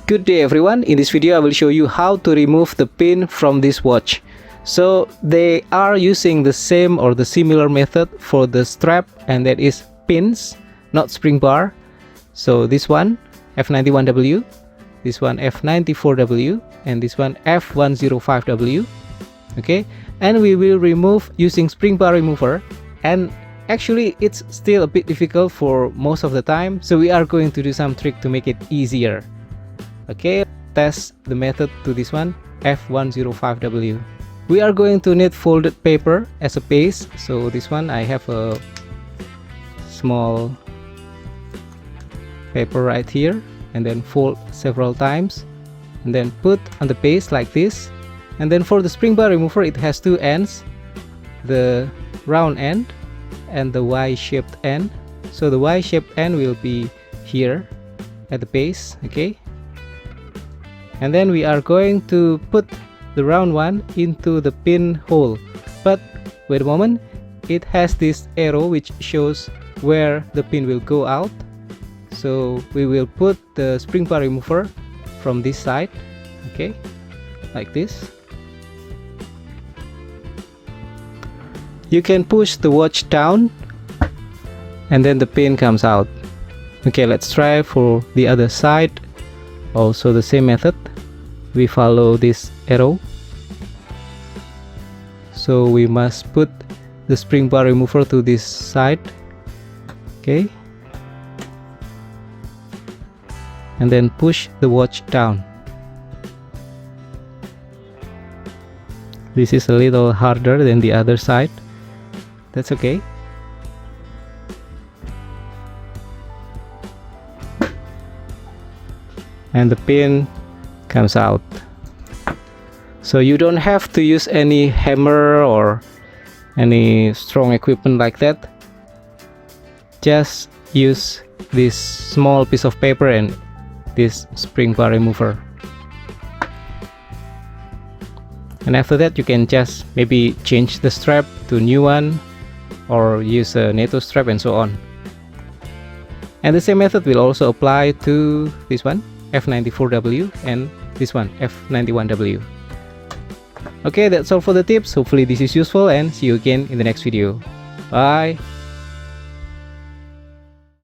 Good day everyone, in this video I will show you how to remove the pin from this watch. So they are using the same or the similar method for the strap, and that is pins, not spring bar. So this one F91W, this one F94W, and this one F105W. Okay, and we will remove using spring bar remover, and actually it's still a bit difficult for most of the time, so we are going to do some trick to make it easier. Okay, test the method to this one F105W. We are going to need folded paper as a base. So this one I have a small paper right here, and then fold several times and then put on the base like this. And then for the spring bar remover, it has two ends, the round end and the Y-shaped end. So the Y-shaped end will be here at the base. Okay, and then we are going to put the round one into the pin hole, but wait a moment, it has this arrow which shows where the pin will go out. So we will put the spring bar remover from this side, okay, like this. You can push the watch down and then the pin comes out. Okay, let's try for the other side. Also the same method, we follow this arrow. So we must put the spring bar remover to this side, okay, and then push the watch down. This is a little harder than the other side, that's okay. And the pin comes out. So you don't have to use any hammer or any strong equipment like that. Just use this small piece of paper and this spring bar remover. And after that you can just maybe change the strap to a new one or use a NATO strap and so on. And the same method will also apply to this one F94W and this one F91W. Okay, that's all for the tips. Hopefully this is useful, and see you again in the next video. Bye.